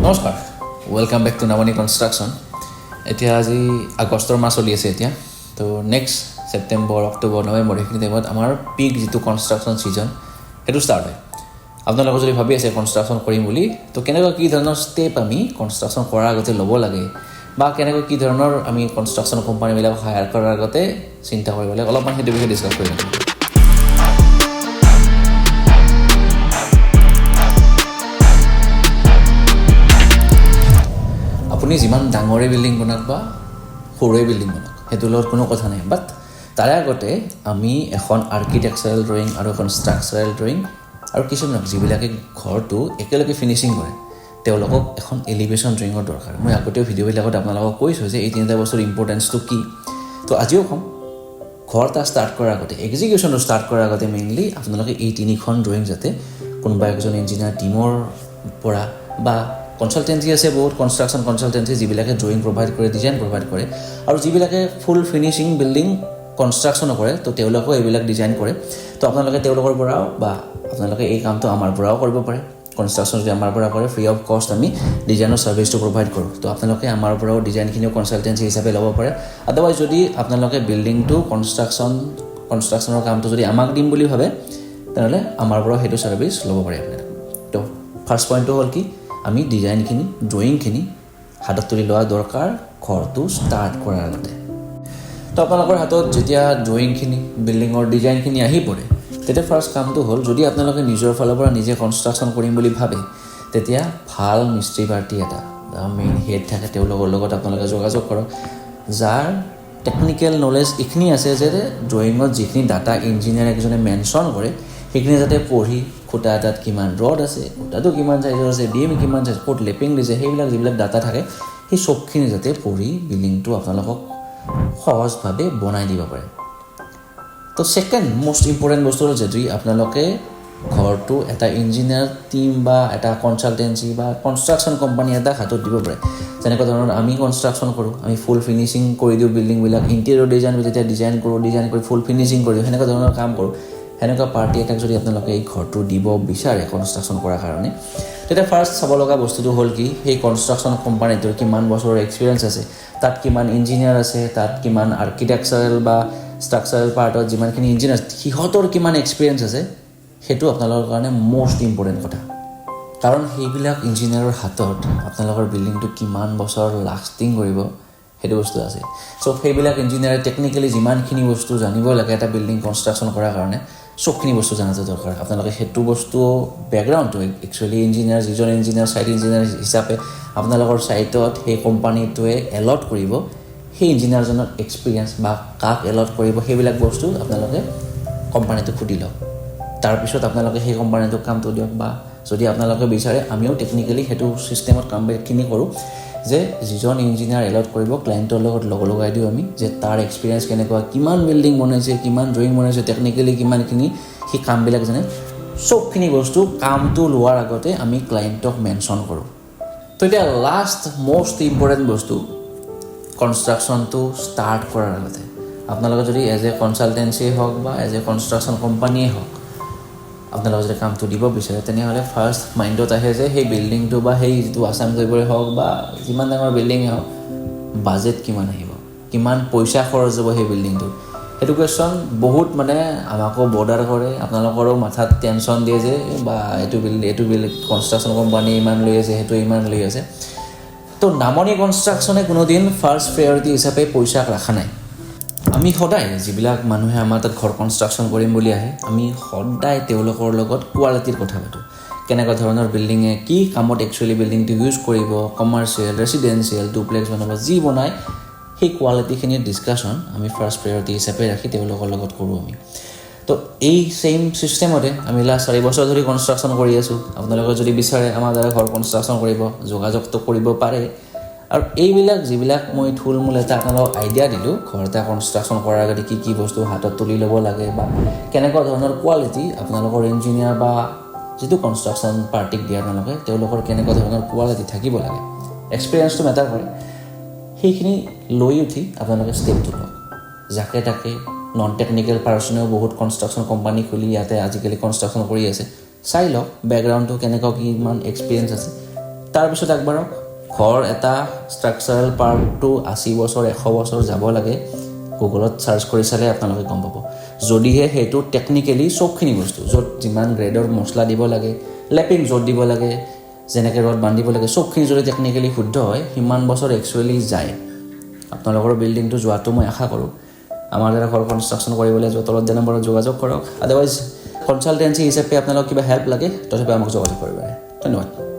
নমস্কাৰ, welcome back to নামানি construction. এতিয়া আজি আগষ্টৰ মাহ চলি আছে এতিয়া। তো নেক্সট ছেপ্টেম্বৰ, অক্টোবৰ, নৱেম্বৰ সেইখিনি টাইমত আমাৰ পিক যিটো কনষ্ট্ৰাকশ্যন ছিজন সেইটো ষ্টাৰ্ট হয়। আপোনালোকে যদি ভাবি আছে কনষ্ট্ৰাকশ্যন কৰিম বুলি, তো কেনেকুৱা কি ধৰণৰ ষ্টেপ আমি কনষ্ট্ৰাকশ্যন কৰাৰ আগতে ল'ব লাগে বা কেনেকৈ কি ধৰণৰ আমি কনষ্ট্ৰাকশ্যন কোম্পানীবিলাকক হায়াৰ কৰাৰ আগতে চিন্তা কৰিব লাগে, অলপমান সেইটো বিষয়ে ডিছকাছ কৰি ল'ম। আপুনি যিমান ডাঙৰে বিল্ডিং বনাওক বা সৰুৱে বিল্ডিং বনাওক, সেইটোৰ লগত কোনো কথা নাই। বাট তাৰে আগতে আমি এখন আৰ্কিটেকচাৰেল ড্ৰয়িং আৰু এখন ষ্ট্ৰাকচাৰেল ড্ৰয়িং আৰু কিছুমানক যিবিলাকে ঘৰটো একেলগে ফিনিচিং কৰে তেওঁলোকক এখন এলিভেশ্যন ড্ৰয়িঙৰ দৰকাৰ। মই আগতেও ভিডিঅ'বিলাকত আপোনালোকক কৈছোঁ যে এই তিনিটা বস্তুৰ ইম্পৰ্টেঞ্চটো কি। তো আজিও ক'ম, ঘৰ এটা ষ্টাৰ্ট কৰাৰ আগতে, এক্সিকিউশ্যনটো ষ্টাৰ্ট কৰাৰ আগতে মেইনলি আপোনালোকে এই তিনিখন ড্ৰয়িং যাতে কোনোবা এজন ইঞ্জিনিয়াৰ টিমৰ পৰা বা কনচালটেঞ্চি আছে বহুত কনষ্ট্ৰাকশ্যন কনচালটেঞ্চি যিবিলাকে ড্ৰয়িং প্ৰভাইড কৰে, ডিজাইন প্ৰভাইড কৰে, আৰু যিবিলাকে ফুল ফিনিচিং বিল্ডিং কনষ্ট্ৰাকশ্যনো কৰে, তো তেওঁলোকেও এইবিলাক ডিজাইন কৰে। তো আপোনালোকে তেওঁলোকৰ পৰাও বা আপোনালোকে এই কামটো আমাৰ পৰাও কৰিব পাৰে। কনষ্ট্ৰাকশ্যন যদি আমাৰ পৰা কৰে, ফ্ৰী অফ কষ্ট আমি ডিজাইনৰ ছাৰ্ভিচটো প্ৰভাইড কৰোঁ। তো আপোনালোকে আমাৰ পৰাও ডিজাইনখিনিও কনচালটেঞ্চি হিচাপে ল'ব পাৰে। আদাৰৱাইজ যদি আপোনালোকে বিল্ডিংটো কনষ্ট্ৰাকশ্যনৰ কামটো যদি আমাক দিম বুলি ভাবে, তেনেহ'লে আমাৰ পৰাও সেইটো ছাৰ্ভিচ ল'ব পাৰে আপোনালোকে। তো ফাৰ্ষ্ট পইণ্টটো হ'ল কি, আমি ডিজাইনখিনি ড্ৰয়িংখিনি হাতত তুলি লোৱা দৰকাৰ ঘৰটো ষ্টাৰ্ট কৰাৰ আগতে। তো আপোনালোকৰ হাতত যেতিয়া ড্ৰয়িংখিনি বিল্ডিঙৰ ডিজাইনখিনি আহি পৰে, তেতিয়া ফাৰ্ষ্ট কামটো হ'ল, যদি আপোনালোকে নিজৰ ফালৰ পৰা নিজে কনষ্ট্ৰাকশ্যন কৰিম বুলি ভাবে, তেতিয়া ভাল মিস্ত্ৰী পাৰ্টি এটা মেইন হেড থাকে, তেওঁলোকৰ লগত আপোনালোকে যোগাযোগ কৰক, যাৰ টেকনিকেল নলেজ এইখিনি আছে যে ড্ৰয়িঙত যিখিনি ডাটা ইঞ্জিনিয়াৰ এজনে মেনশ্যন কৰে সেইখিনি যাতে পঢ়ি, খুঁটা এটাত কিমান ৰড আছে, খুঁটাটো কিমান চাইজৰ আছে, বিম কিমান চাইজ, ক'ত লেপিং দিছে, সেইবিলাক যিবিলাক ডাটা থাকে সেই চবখিনি যাতে পঢ়ি বিল্ডিংটো আপোনালোকক সহজভাৱে বনাই দিব পাৰে। তো ছেকেণ্ড মষ্ট ইম্পৰ্টেণ্ট বস্তু হ'ল, যদি আপোনালোকে ঘৰটো এটা ইঞ্জিনিয়াৰ টিম বা এটা কনচালটেঞ্চি বা কনষ্ট্ৰাকশ্যন কোম্পানী এটা হাতত দিব পাৰে। যেনেকুৱা ধৰণৰ আমি কনষ্ট্ৰাকশ্যন কৰোঁ, আমি ফুল ফিনিচিং কৰি দিওঁ বিল্ডিংবিলাক, ইণ্টেৰিয়ৰ ডিজাইন যেতিয়া ডিজাইন কৰোঁ, ডিজাইন কৰি ফুল ফিনিচিং কৰি দিওঁ, সেনেকুৱা ধৰণৰ কাম কৰোঁ। সেনেকুৱা পাৰ্টি এটাক যদি আপোনালোকে এই ঘৰটো দিব বিচাৰে কনষ্ট্ৰাকশ্যন কৰাৰ কাৰণে, তেতিয়া ফাৰ্ষ্ট চাব লগা বস্তুটো হ'ল কি, সেই কনষ্ট্ৰাকশ্যন কোম্পানীটোৰ কিমান বছৰৰ এক্সপিৰিয়েঞ্চ আছে, তাত কিমান ইঞ্জিনিয়াৰ আছে, তাত কিমান আৰ্কিটেকচাৰেল বা ষ্ট্ৰাকচাৰেল পাৰ্টত যিমানখিনি ইঞ্জিনিয়াৰ আছে সিহঁতৰ কিমান এক্সপিৰিয়েঞ্চ আছে, সেইটো আপোনালোকৰ কাৰণে মষ্ট ইম্পৰ্টেণ্ট কথা। কাৰণ সেইবিলাক ইঞ্জিনিয়াৰৰ হাতত আপোনালোকৰ বিল্ডিংটো কিমান বছৰ লাষ্টিং কৰিব সেইটো বস্তু আছে। চ' সেইবিলাক ইঞ্জিনিয়াৰে টেকনিকেলি যিমানখিনি বস্তু জানিব লাগে এটা বিল্ডিং কনষ্ট্ৰাকশ্যন কৰাৰ কাৰণে, চবখিনি বস্তু জনাটো দৰকাৰ। আপোনালোকে সেইটো বস্তু বেকগ্ৰাউণ্ডটো একচুৱেলি ইঞ্জিনিয়াৰ, যিজন ইঞ্জিনিয়াৰ ছাইট ইঞ্জিনিয়াৰ হিচাপে আপোনালোকৰ ছাইটত সেই কোম্পানীটোৱে এলট কৰিব, সেই ইঞ্জিনিয়াৰজনৰ এক্সপিৰিয়েঞ্চ বা কাক এলট কৰিব, সেইবিলাক বস্তু আপোনালোকে কোম্পানীটোক সুধি লওক। তাৰপিছত আপোনালোকে সেই কোম্পানীটোক কামটো দিয়ক, বা যদি আপোনালোকে বিচাৰে আমিও টেকনিকেলি সেইটো ছিষ্টেমত কামখিনি কৰোঁ যে যিজন ইঞ্জিনিয়াৰ এলট কৰিব ক্লায়েণ্টৰ লগত লগাই দিওঁ আমি, যে তাৰ এক্সপিৰিয়েঞ্চ কেনেকুৱা, কিমান বিল্ডিং বনাইছে, কিমান ড্ৰয়িং বনাইছে, টেকনিকেলি কিমানখিনি সেই কামবিলাক জানে, চবখিনি বস্তু কামটো লোৱাৰ আগতে আমি ক্লায়েণ্টক মেনশ্যন কৰোঁ। তো এতিয়া লাষ্ট মষ্ট ইম্পৰ্টেণ্ট বস্তু, কনষ্ট্ৰাকশ্যনটো ষ্টাৰ্ট কৰাৰ আগতে আপোনালোকে যদি এজ এ কনচালটেঞ্চিয়ে হওক বা এজ এ কনষ্ট্ৰাকশ্যন কোম্পানীয়ে হওক আপোনালোকে যদি কামটো দিব বিচাৰে, তেনেহ'লে ফাৰ্ষ্ট মাইণ্ডত আহে যে সেই বিল্ডিংটো বা সেই যিটো আছাম টাইপৰে হওক বা যিমান ডাঙৰ বিল্ডিঙে হওক, বাজেট কিমান আহিব, কিমান পইচা খৰচ হ'ব সেই বিল্ডিংটো, সেইটো কুৱেশ্যন বহুত আমাকো বৰ্ডাৰ কৰে। আপোনালোকৰো মাথাত টেনশ্যন দিয়ে যে বা এইটো বিল্ডিং কনষ্ট্ৰাকশ্যন কোম্পানী ইমান লৈ আছে, সেইটো ইমান লৈ আছে। তো নামনি কনষ্ট্ৰাকশ্যনে কোনোদিন ফাৰ্ষ্ট প্ৰায়ৰিটি হিচাপে পইচাক ৰখা নাই। আমি সদায় যিবিলাক মানুহে আমাৰ তাত ঘৰ কনষ্ট্ৰাকশ্যন কৰিম বুলি আহে, আমি সদায় তেওঁলোকৰ লগত কোৱালিটিৰ কথা পাতোঁ। কেনেকুৱা ধৰণৰ বিল্ডিঙে কি কামত একচুৱেলি বিল্ডিংটো ইউজ কৰিব, কমাৰ্চিয়েল, ৰেচিডেঞ্চিয়েল, ডুপ্লেক্স বনাব, যি বনায় সেই কোৱালিটিখিনিৰ ডিছকাশ্যন আমি ফাৰ্ষ্ট প্ৰায়ৰিটি হিচাপে ৰাখি তেওঁলোকৰ লগত কৰোঁ আমি। তো এই ছেইম ছিষ্টেমতে আমি লাষ্ট 4 বছৰ ধৰি কনষ্ট্ৰাকশ্যন কৰি আছোঁ। আপোনালোকে যদি বিচাৰে আমাৰ দ্বাৰা ঘৰ কনষ্ট্ৰাকশ্যন কৰিব, যোগাযোগটো কৰিব পাৰে। আৰু এইবিলাক যিবিলাক মই থুলমূল এটা আপোনালোকক আইডিয়া দিলোঁ, ঘৰ এটা কনষ্ট্ৰাকশ্যন কৰাৰ আগতে কি কি বস্তু হাতত তুলি ল'ব লাগে বা কেনেকুৱা ধৰণৰ কোৱালিটি আপোনালোকৰ ইঞ্জিনিয়াৰ বা যিটো কনষ্ট্ৰাকশ্যন পাৰ্টিক দিয়ে আপোনালোকে, তেওঁলোকৰ কেনেকুৱা ধৰণৰ কোৱালিটি থাকিব লাগে, এক্সপিৰিয়েঞ্চটো মেটাৰ কৰে। সেইখিনি লৈ উঠি আপোনালোকে ষ্টেপটো লওক। যাকে তাকে নন টেকনিকেল পাৰ্চনেও বহুত কনষ্ট্ৰাকশ্যন কোম্পানী খুলি ইয়াতে আজিকালি কনষ্ট্ৰাকশ্যন কৰি আছে, চাই লওক বেকগ্ৰাউণ্ডটো কেনেকুৱা, কিমান এক্সপিৰিয়েঞ্চ আছে, তাৰপিছত আগবাঢ়ক ঘৰ এটা ষ্ট্ৰাকচাৰেল পাৰ্টটো 80 বছৰ 100 বছৰ যাব লাগে গুগলত চাৰ্চ কৰি চালে আপোনালোকে গম পাব যদিহে সেইটো টেকনিক্যালি চবখিনি বস্তু য'ত যিমান গ্ৰেডৰ মছলা দিব লাগে লেপিং য'ত দিব লাগে যেনেকৈ ৰড বান্ধিব লাগে চবখিনি যদি টেকনিক্যালি শুদ্ধ হয় সিমান বছৰ একচুৱেলি যায় আপোনালোকৰ বিল্ডিংটো যোৱাটো মই আশা কৰোঁ আমাৰ দ্বাৰা ঘৰ কনষ্ট্ৰাকশ্যন কৰিবলৈ যোৱা তলত দিয়া নম্বৰত যোগাযোগ কৰক আদাৰৱাইজ কনচালটেঞ্চি হিচাপে আপোনালোক কিবা হেল্প লাগে তথাপি আমাক যোগাযোগ কৰিব পাৰে ধন্যবাদ